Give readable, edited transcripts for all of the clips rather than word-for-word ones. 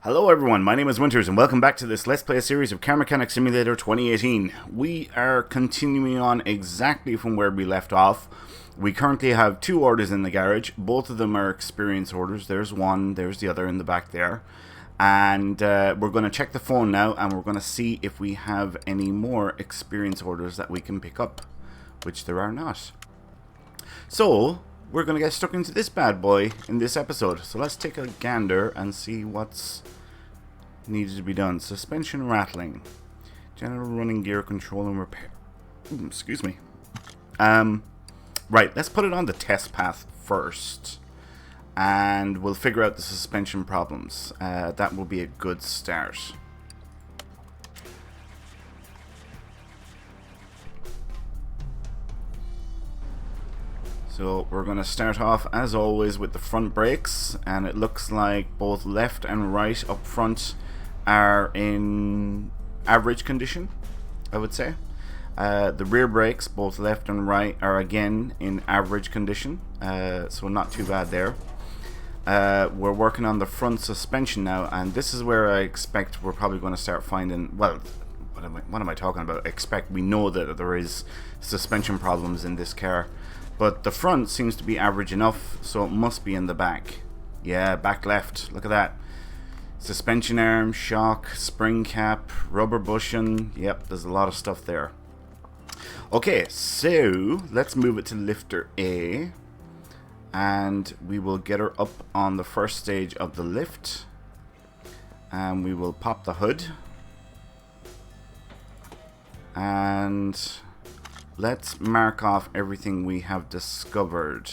Hello everyone, my name is Winters and welcome back to this Let's Play series of Car Mechanic Simulator 2018. We are continuing on exactly from where we left off. We currently have two orders in the garage. Both of them are experience orders. There's one, there's the other in the back there. And we're going to check the phone now and we're going to see if we have any more experience orders that we can pick up, which there are not. So we're going to get stuck into this bad boy in this episode. So let's take a gander and see what's needed to be done. Suspension rattling, general running gear control and repair. Ooh, excuse me. Right, let's put it on the test path first, and we'll figure out the suspension problems. That will be a good start. So we're going to start off as always with the front brakes, and it looks like both left and right up front are in average condition, I would say. The rear brakes, both left and right, are again in average condition, so not too bad there. We're working on the front suspension now, and this is where I expect we're probably going to start finding, well, what am I talking about? Expect, we know that there is suspension problems in this car, but the front seems to be average enough, so it must be in the back. Yeah, back left, look at that. Suspension arm, shock, spring cap, rubber bushing. Yep, there's a lot of stuff there. Okay, so let's move it to lifter A, and we will get her up on the first stage of the lift, and we will pop the hood, and let's mark off everything we have discovered.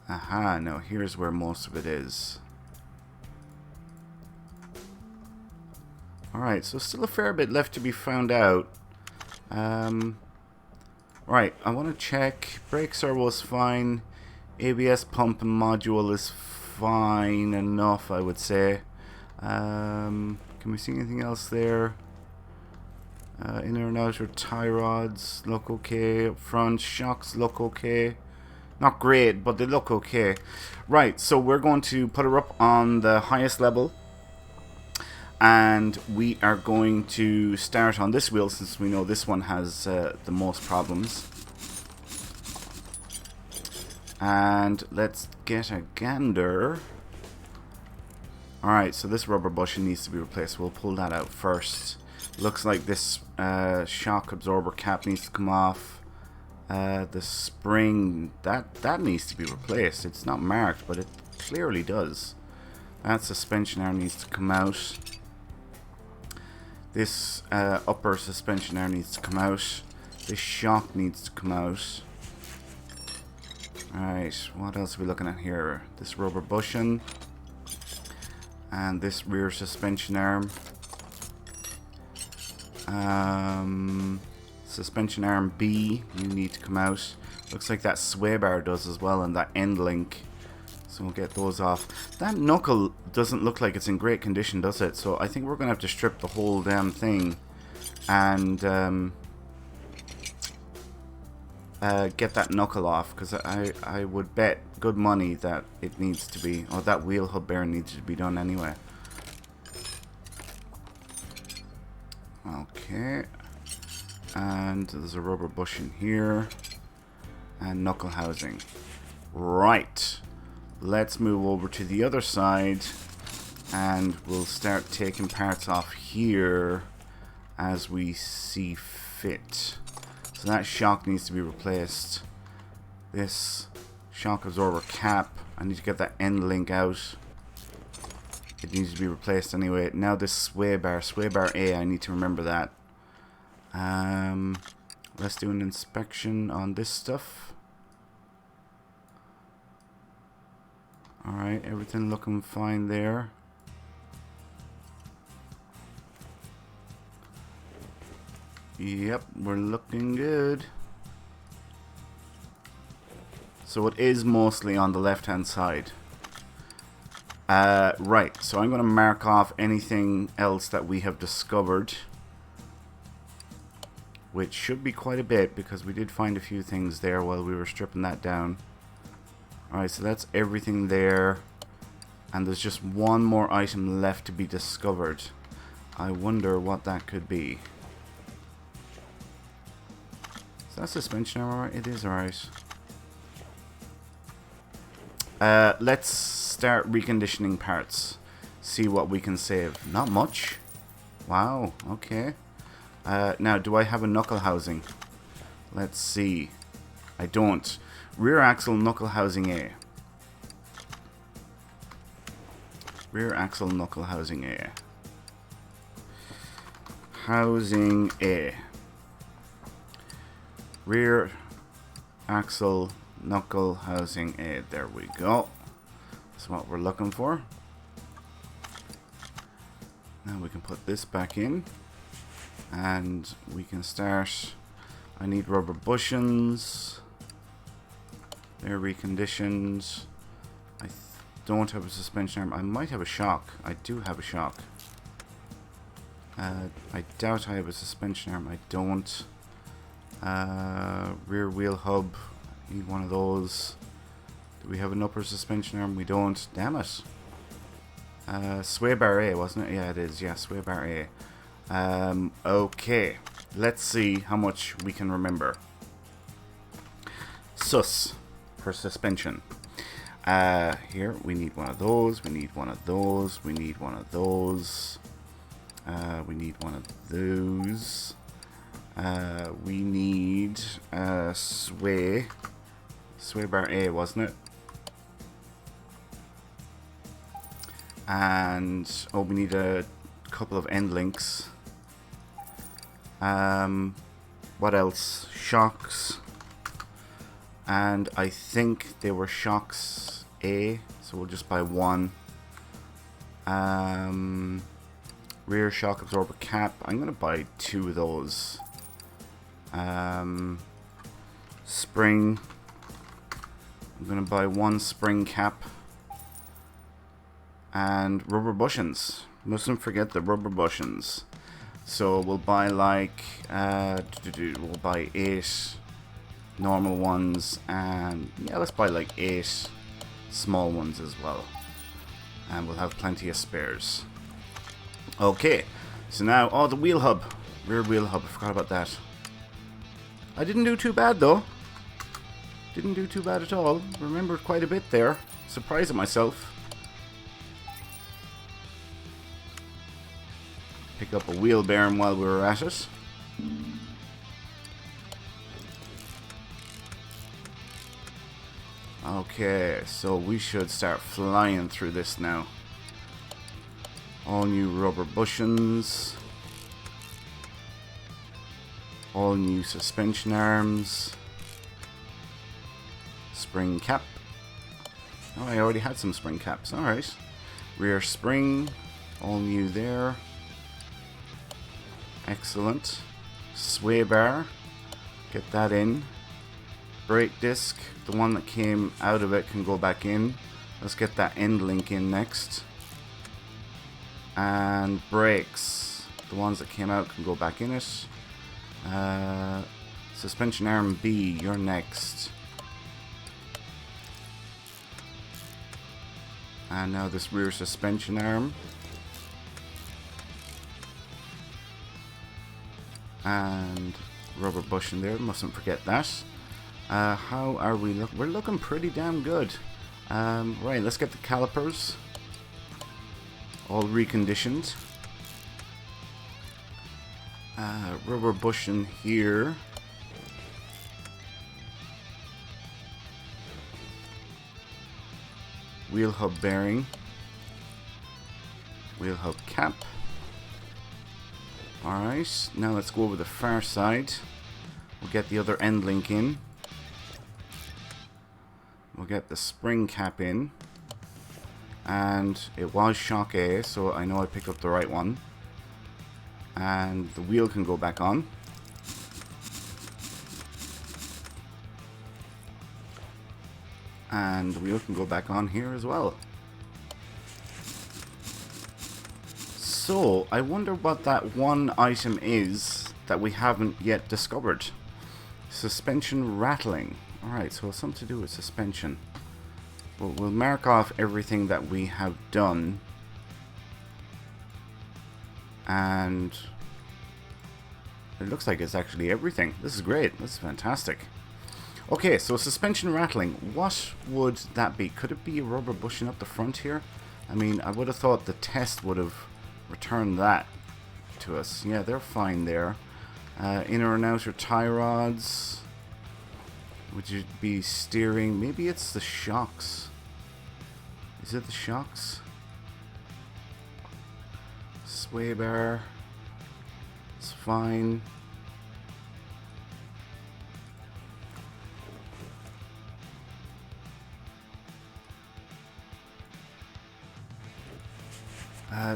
Aha, now here's where most of it is. Alright, so still a fair bit left to be found out. Right, I want to check. Brake servo is fine. ABS pump and module is fine enough, I would say. Can we see anything else there? Inner and outer tie rods look okay. Up front, shocks look okay. Not great, but they look okay. Right, so we're going to put her up on the highest level, and we are going to start on this wheel since we know this one has the most problems. And let's get a gander. Alright, so this rubber bushing needs to be replaced. We'll pull that out first. Looks like this shock absorber cap needs to come off. The spring, that needs to be replaced. It's not marked, but it clearly does. That suspension arm needs to come out. This upper suspension arm needs to come out. This shock needs to come out. Alright, what else are we looking at here? This rubber bushing. And this rear suspension arm. Suspension arm B, you need to come out. Looks like that sway bar does as well, and that end link. So we'll get those off. That knuckle doesn't look like it's in great condition, does it? So I think we're going to have to strip the whole damn thing and get that knuckle off, because I would bet good money that it needs to be, or that wheel hub bearing needs to be done anyway. Okay. And there's a rubber bushing here, and knuckle housing. Right, let's move over to the other side, and we'll start taking parts off here as we see fit. So that shock needs to be replaced. This shock absorber cap, I need to get that end link out. It needs to be replaced anyway. Now this sway bar A, I need to remember that. Let's do an inspection on this stuff. Alright, everything looking fine there. Yep, we're looking good. So it is mostly on the left hand side. Right, so I'm going to mark off anything else that we have discovered, which should be quite a bit because we did find a few things there while we were stripping that down. Alright, so that's everything there. And there's just one more item left to be discovered. I wonder what that could be. Is that suspension arm alright? It is alright. Let's start reconditioning parts. See what we can save. Not much. Wow, okay. Now, do I have a knuckle housing? Let's see. I don't. Rear axle knuckle housing A. Rear axle knuckle housing A. Housing A. Rear axle knuckle housing A. There we go. That's what we're looking for. Now we can put this back in. And we can start. I need rubber bushings. They're reconditioned. I don't have a suspension arm. I might have a shock. I do have a shock. I doubt I have a suspension arm. I don't. Rear wheel hub. Need one of those. Do we have an upper suspension arm? We don't. Damn it. Sway bar A, wasn't it? Yeah, it is. Yeah, sway bar A. Okay. Let's see how much we can remember. Sus for suspension. Here, we need one of those. We need one of those. We need one of those. We need one of those. We need sway bar A, wasn't it? And oh, we need a couple of end links. What else? Shocks. And I think they were shocks A, so we'll just buy one. Rear shock absorber cap. I'm gonna buy two of those. Spring. I'm gonna buy one spring cap. And rubber bushings. Mustn't forget the rubber bushings. So we'll buy like we'll buy 8 normal ones, and yeah, let's buy like 8 small ones as well. And we'll have plenty of spares. Okay, so now, oh, the wheel hub. Rear wheel hub, I forgot about that. I didn't do too bad though. Didn't do too bad at all. Remembered quite a bit there. Surprised at myself. Pick up a wheel bearing while we were at it. Okay, so we should start flying through this now. All new rubber bushings. All new suspension arms. Spring cap. Oh, I already had some spring caps. Alright. Rear spring. All new there. Excellent. Sway bar. Get that in. Brake disc. The one that came out of it can go back in. Let's get that end link in next. And brakes. The ones that came out can go back in it. Suspension arm B, you're next. And now this rear suspension arm. And rubber bushing there, mustn't forget that. How are we looking? We're looking pretty damn good. Right, let's get the calipers all reconditioned. Rubber bushing here. Wheel hub bearing. Wheel hub cap. Alright, now let's go over the far side. We'll get the other end link in. We'll get the spring cap in. And it was shock A, so I know I picked up the right one. And the wheel can go back on. And the wheel can go back on here as well. So, I wonder what that one item is that we haven't yet discovered. Suspension rattling. Alright, so it's something to do with suspension. But we'll mark off everything that we have done. And it looks like it's actually everything. This is great. This is fantastic. Okay, so suspension rattling. What would that be? Could it be a rubber bushing up the front here? I mean, I would have thought the test would have returned that to us. Yeah, they're fine there. Inner and outer tie rods. Would you be steering? Maybe it's the shocks. Is it the shocks? Sway bar. It's fine.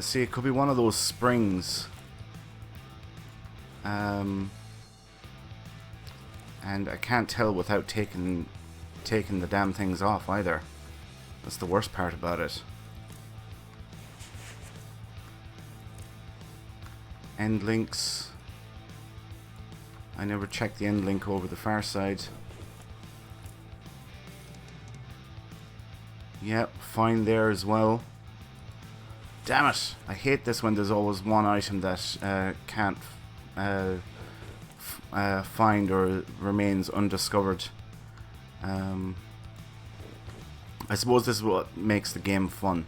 See, it could be one of those springs. And I can't tell without taking the damn things off either. That's the worst part about it. End links. I never checked the end link over the far side. Yep, fine there as well. Damn it! I hate this when there's always one item that can't find or remains undiscovered. I suppose this is what makes the game fun.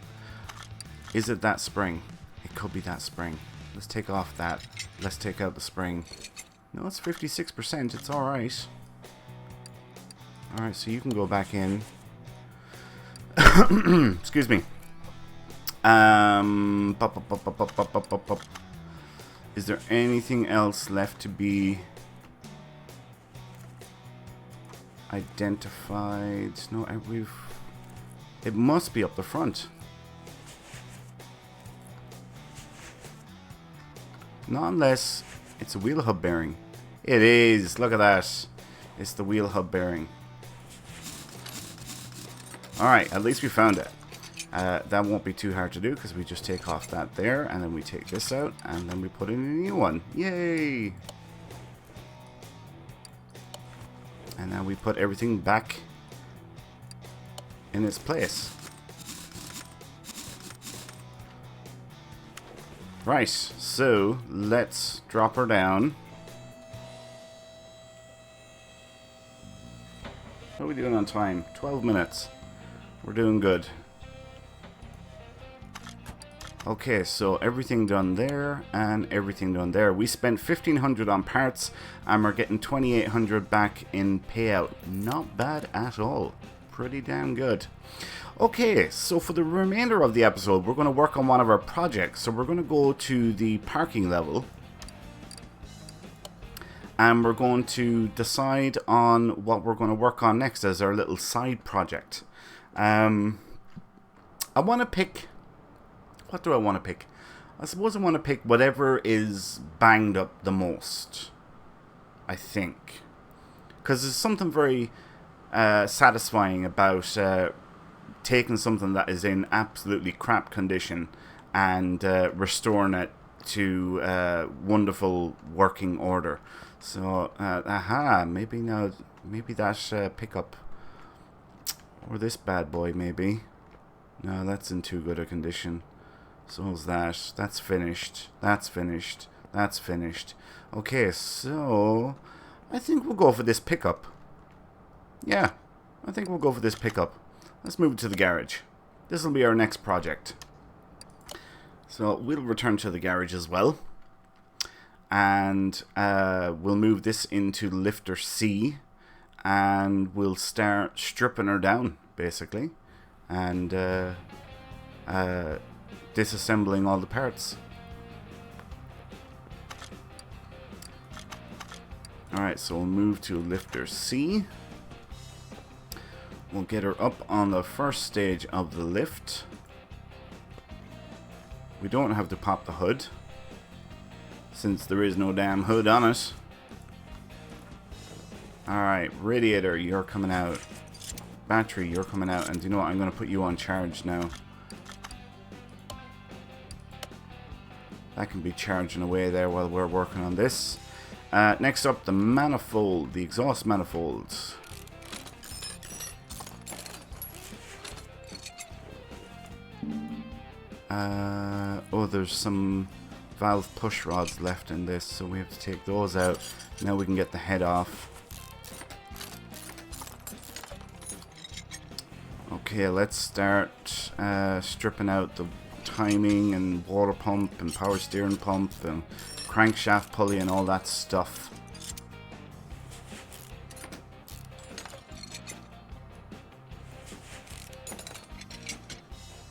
Is it that spring? It could be that spring. Let's take off that. Let's take out the spring. No, it's 56%. It's alright. Alright, so you can go back in. Excuse me. Is there anything else left to be identified? No, it must be up the front. Not unless it's a wheel hub bearing. It is. Look at that. It's the wheel hub bearing. Alright, at least we found it. That won't be too hard to do because we just take off that there and then we take this out and then we put in a new one. Yay! And now we put everything back in its place. Right, so let's drop her down. What are we doing on time? 12 minutes. We're doing good. Okay, so everything done there and everything done there. We spent 1,500 on parts and we're getting 2,800 back in payout. Not bad at all. Pretty damn good. Okay, so for the remainder of the episode, we're going to work on one of our projects. So we're going to go to the parking level and we're going to decide on what we're going to work on next as our little side project. I want to pick... What do I want to pick? I suppose I want to pick whatever is banged up the most. I think. Because there's something very satisfying about taking something that is in absolutely crap condition and restoring it to wonderful working order. So, maybe that pickup. Or this bad boy, maybe. No, that's in too good a condition. So is that. That's finished. That's finished. That's finished. Okay, so I think we'll go for this pickup. Yeah, I think we'll go for this pickup. Let's move it to the garage. This will be our next project. So we'll return to the garage as well. And we'll move this into lifter C. And we'll start stripping her down, basically. And disassembling all the parts. Alright, so we'll move to lifter C. We'll get her up on the first stage of the lift. We don't have to pop the hood, since there is no damn hood on it. Alright, radiator, you're coming out. Battery, you're coming out. And do you know what? I'm going to put you on charge now. That can be charging away there while we're working on this. Next up, the manifold, the exhaust manifold. Oh, there's some valve push rods left in this, so we have to take those out. Now we can get the head off. Okay, let's start stripping out the timing and water pump and power steering pump and crankshaft pulley and all that stuff.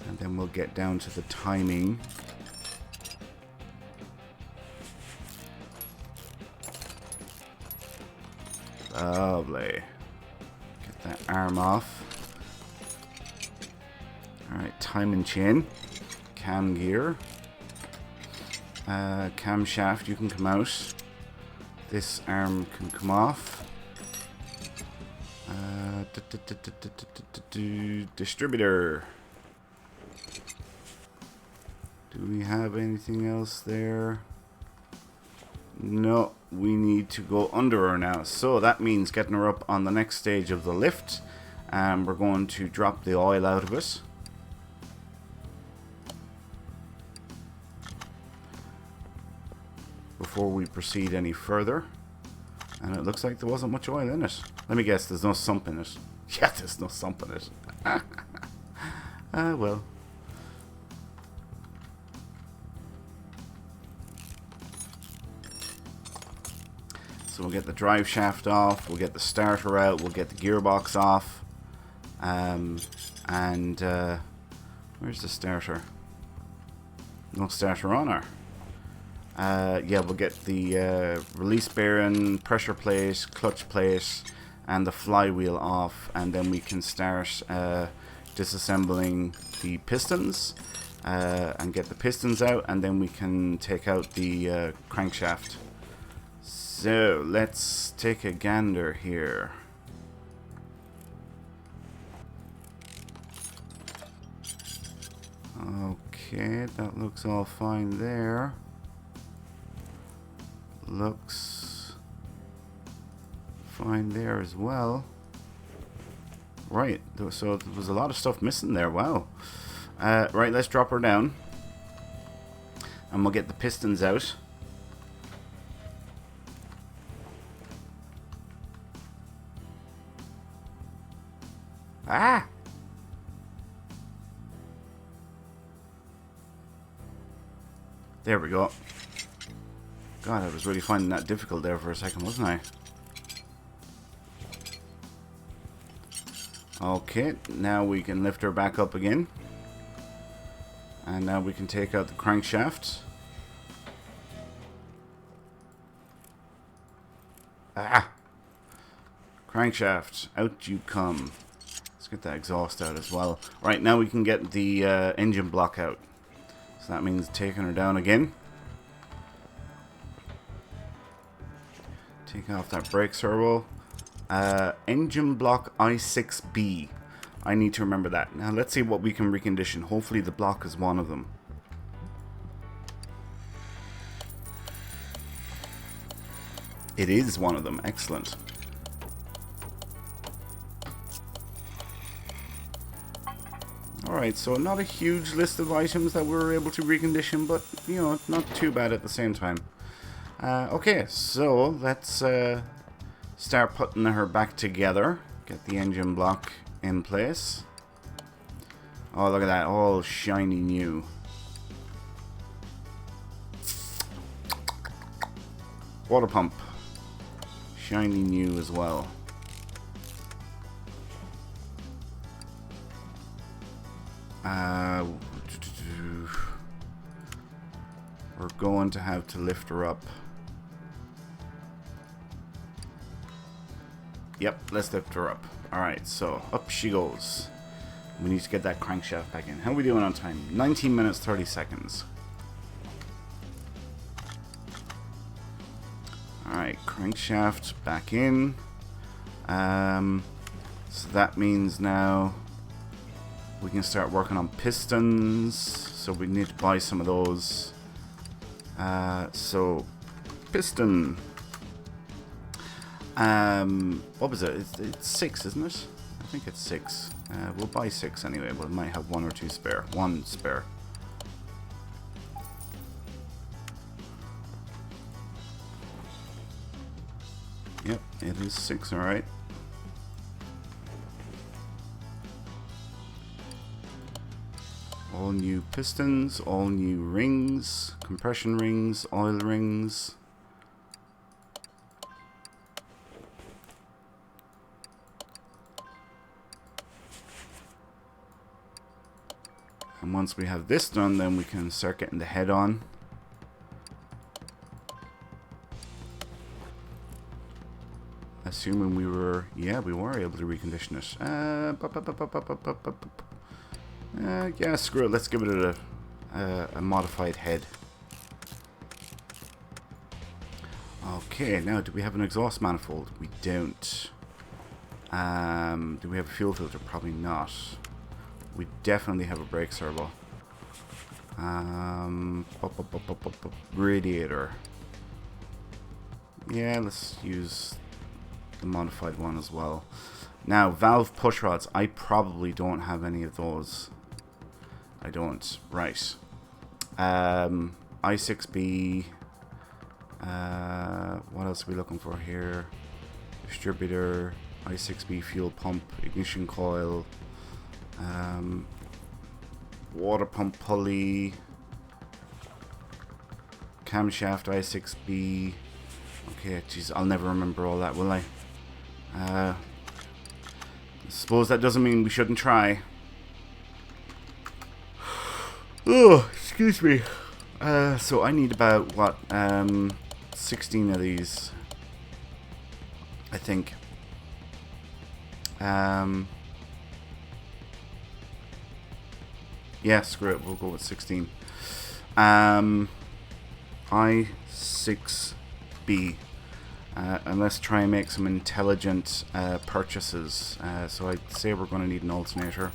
And then we'll get down to the timing. Lovely. Get that arm off. Alright, timing chain. Cam gear. Camshaft, you can come out. This arm can come off. Distributor. Do we have anything else there? No, we need to go under her now. So that means getting her up on the next stage of the lift. And we're going to drop the oil out of it. Before we proceed any further. And it looks like there wasn't much oil in it. Let me guess, there's no sump in it. Yeah, there's no sump in it. Well. So we'll get the drive shaft off, we'll get the starter out, we'll get the gearbox off. Where's the starter? No starter on her. Yeah, we'll get the release bearing, pressure plate, clutch plate, and the flywheel off, and then we can start disassembling the pistons and get the pistons out, and then we can take out the crankshaft. So let's take a gander here. Okay, that looks all fine there. Looks fine there as well. Right, so there was a lot of stuff missing there. Wow. Right, let's drop her down. And we'll get the pistons out. Ah! There we go. God, I was really finding that difficult there for a second, wasn't I? Okay, now we can lift her back up again. And now we can take out the crankshaft. Ah! Crankshaft, out you come. Let's get that exhaust out as well. Right, now we can get the engine block out. So that means taking her down again. Take off that brake servo. Engine block I6B. I need to remember that. Now let's see what we can recondition. Hopefully the block is one of them. It is one of them. Excellent. Alright, so not a huge list of items that we were able to recondition, but, you know, not too bad at the same time. Okay, so let's start putting her back together. Get the engine block in place. Oh, look at that, all shiny new. Water pump. Shiny new as well. We're going to have to lift her up. Yep, let's lift her up. Alright, so up she goes. We need to get that crankshaft back in. How are we doing on time? 19 minutes, 30 seconds. Alright, crankshaft back in. So that means now we can start working on pistons. So we need to buy some of those. So piston. What was it? It's 6, isn't it? I think it's 6. We'll buy 6 anyway, but we might have 1 or 2 spare. 1 spare. It is 6, alright. All new pistons, all new rings, compression rings, oil rings. And once we have this done, then we can start getting the head on. Assuming we were, yeah, we were able to recondition it. Yeah, screw it. Let's give it a modified head. Okay, now do we have an exhaust manifold? We don't. Do we have a fuel filter? Probably not. We definitely have a brake servo. Radiator. Yeah, let's use the modified one as well. Now, valve push rods. I probably don't have any of those. I don't. Right. I6B. What else are we looking for here? Distributor. I6B fuel pump. Ignition coil. Water pump pulley. Camshaft I6B. Okay, jeez, I'll never remember all that, will I? I suppose that doesn't mean we shouldn't try. Oh, excuse me. So I need about, what, 16 of these, I think. Yeah, screw it, we'll go with 16. I6B. And let's try and make some intelligent purchases. So I'd say we're going to need an alternator.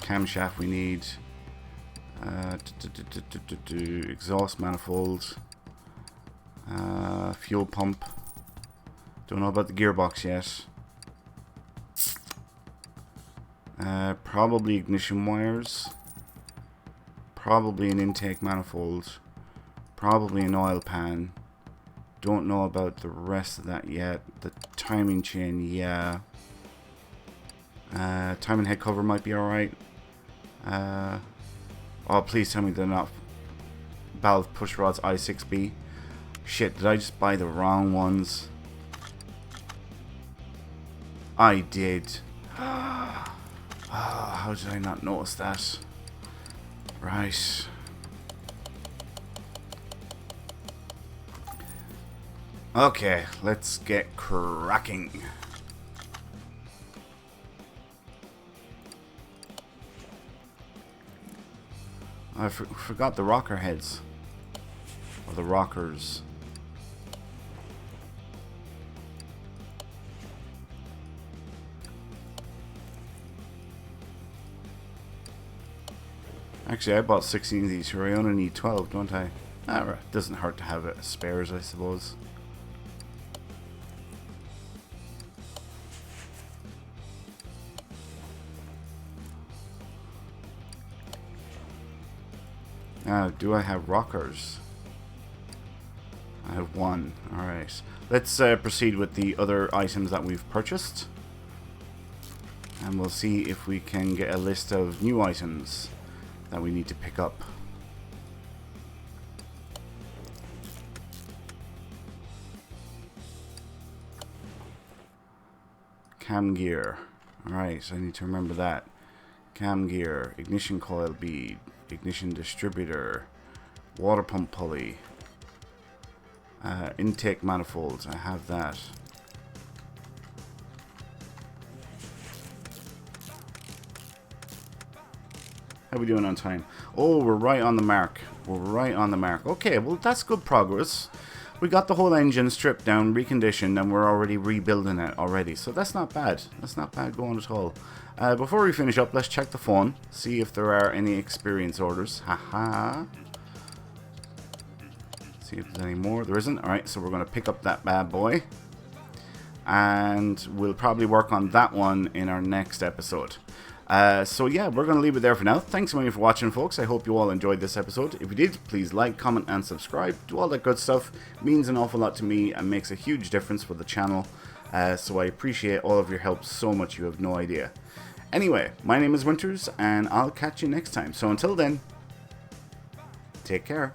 Camshaft we need. Exhaust manifold. Fuel pump. Don't know about the gearbox yet. Probably ignition wires. Probably an intake manifold. Probably an oil pan. Don't know about the rest of that yet. The timing chain, yeah. Timing head cover might be alright. Oh, please tell me they're not valve push rods I6B. Shit, did I just buy the wrong ones? I did. Oh, how did I not notice that? Right. Okay, let's get cracking. I forgot the rocker heads. Or the rockers. Actually, I bought 16 of these, so I only need 12, don't I? Alright, doesn't hurt to have it as spares, I suppose. Now, do I have rockers? I have one. Alright. Let's proceed with the other items that we've purchased. And we'll see if we can get a list of new items that we need to pick up. Cam gear. Alright, I need to remember that. Cam gear, ignition coil bead, ignition distributor, water pump pulley, intake manifolds. I have that. How are we doing on time? Oh, we're right on the mark. We're right on the mark. Okay, well, that's good progress. We got the whole engine stripped down, reconditioned, and we're already rebuilding it already. So that's not bad. That's not bad going at all. Before we finish up, let's check the phone. See if there are any experience orders. Haha. See if there's any more. There isn't. Alright, so we're going to pick up that bad boy. And we'll probably work on that one in our next episode. So yeah, we're going to leave it there for now. Thanks so much for watching, folks. I hope you all enjoyed this episode. If you did, please like, comment, and subscribe. Do all that good stuff. It means an awful lot to me and makes a huge difference for the channel. So I appreciate all of your help so much, you have no idea. Anyway, my name is Winters, and I'll catch you next time. So until then, take care.